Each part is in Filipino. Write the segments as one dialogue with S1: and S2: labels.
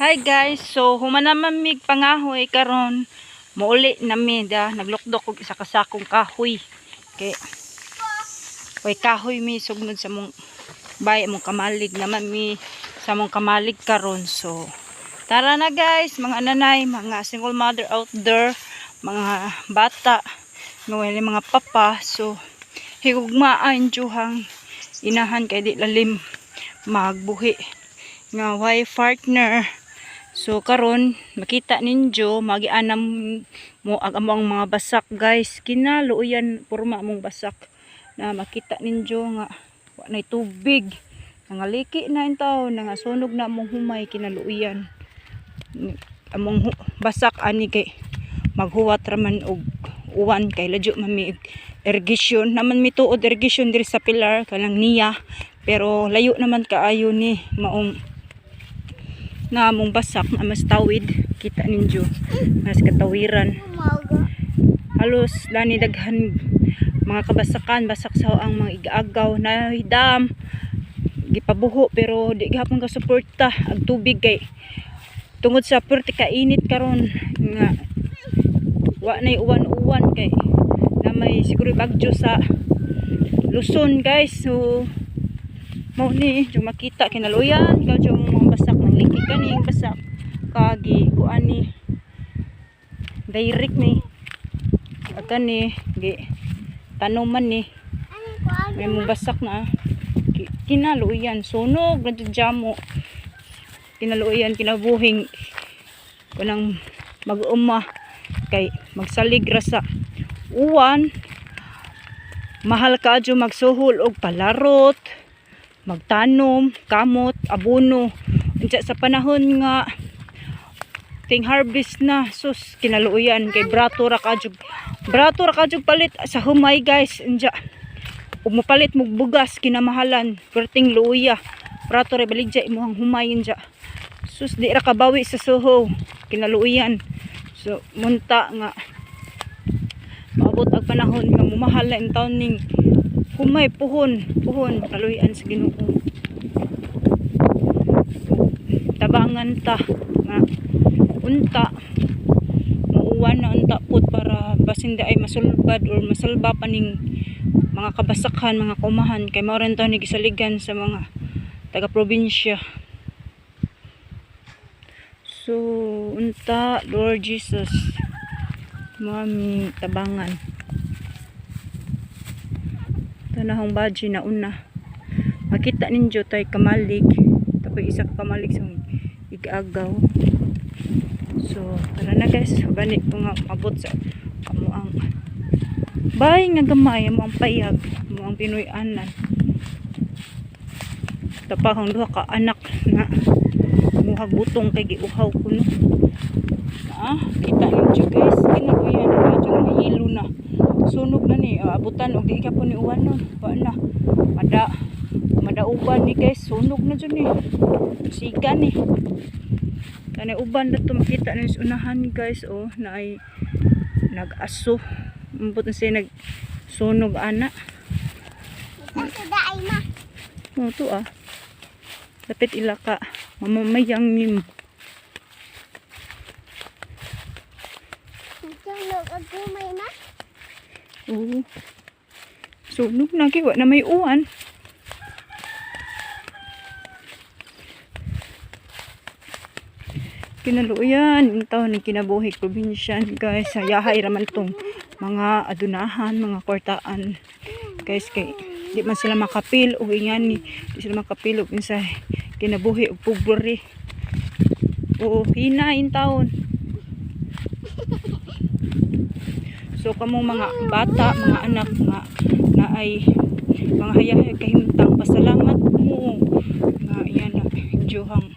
S1: Hi guys, so humanaman mig pangahoy karon muuli nami da naglukdok og isa ka sakong kahoy. Kay kahoy mi sugnod sa mong bay mong kamalig naman mi sa mong kamalig karon. So tara na guys, mga nanay, mga single mother out there, mga bata, mga papa. So higugmaan juhang inahan kay di lalim magbuhi nga wife partner. So karon makita ninyo magianam mo ang among mga basak guys, kinaluoyan porma mong basak na makita ninyo nga wa nay tubig, nangaliki na intaw, nangasunog na among humay, kinaluoyan among basak ani kay maghuwat raman og uwan kay ladyo man mi irrigation naman mi tuod irrigation diri sa pilar kanang niya, pero layo naman kaayo ni maong na among basak na mas tawid, kita ninyo mas katawiran halos dani daghan mga kabasakan, basak sa ang mga igaagaw na dam gipabuho pero di gihapon ka suporta ang tubig kay tungod sa perti ka init karon nga wa nay uwan-uwan kay na may siguro bagyo sa Luzon guys. So mo ni yung makita kinaluyan ka yung mga basak ng liki kaning basak kagi kuan ni direct ni akan ni gi tanuman ni may mga basak na kinaluyan sunog na jamo, kinaluyan kinabuhing kanang mag-uma kay magsalig ra sa uwan, mahal ka adyo magsuhol og palarot, magtanom, kamot, abono. Unsa sa panahon nga ting harvest na, sus kinaluoyan kay brato ra kajug palit sa humay guys. Unsa ug mopalit mo bugas kinamahalan perting luya, brato ra baligya imong humay unsa. Sus di ra kabawi sa suho, kinaluoyan. So munta nga maabot ang panahon nga mumahal na in taon ning humay puhon kaluyan sa Ginoo. Tabangan ta nga unta mauwan na unta pud para basin di ay masulbad or masalba pa ning mga kabasakan, mga kumahan kay mao rin taw ni gisaligan sa mga taga probinsya. So unta Lord Jesus mami tabangan tanahong baji na una makita ninyo tay kamalig tapos isa ka kamalig sa igagaw. So tara na guys, gani ko nga mabot sa kamuang bay nga gamay mo ang payag mo ang Pinoy-anan tapahong duha ka anak na muhag butong kay giuhaw kuno. Kita ninyo guys, kinabuyan na dyan na hilo na sunog na ni abutan og di ka po ni uwan nun pa na madauban ni guys, sunog na dyan ni siga ni kanay uban na to makita na sa unahan guys. Oh na ay nag-aso ambot na siya nagsunog ana mo to lapit ilaka mamamayang nim sunog na kiwa na may uwan. Kinaluyan intaw ni kinabuhi probinsya guys, hayahay raman tong mga adunahan, mga kwartaan guys kay di man sila makapil og ingan ni di sila makapil og insa kinabuhi og pobre hinain taon. So kamong mga bata, mga anak nga na ay mga hayahay kahimtang pasalamat mo nga iyan na juhang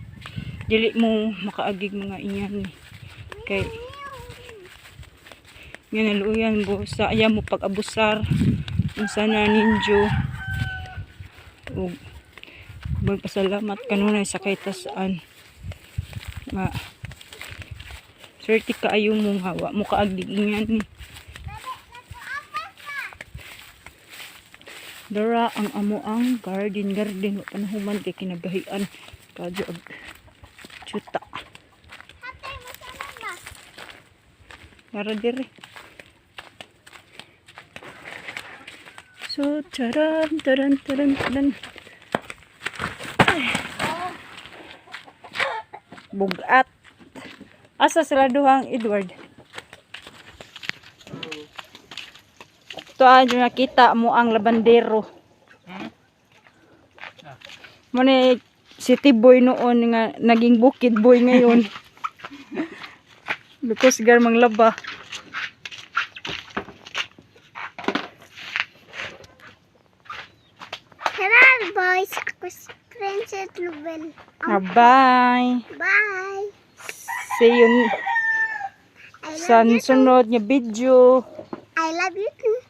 S1: dili mo makaagig mga iyan kay nganaluyan bo sa aya mo pag-abusar unsa na ninyo ug magpasalamat kanunay sa kaytasaan nga swerte kaayo mo hawa mo kaagig ingan ni dara ang amo ang garden wa panahuman kay kinagahian kadyo ag chuta. Para dire. So, taran, taran, taran, taran. Bugat. Asa sila duhang, Edward? Ito yung nakita mo ang labandero. Muna city boy noon nga naging bukid boy ngayon. Because garmang laba.
S2: Hello boys, ako si Princess Lubel.
S1: Bye.
S2: Bye.
S1: See you
S2: I love
S1: sa
S2: you too.
S1: sunod nga video.
S2: I love you too.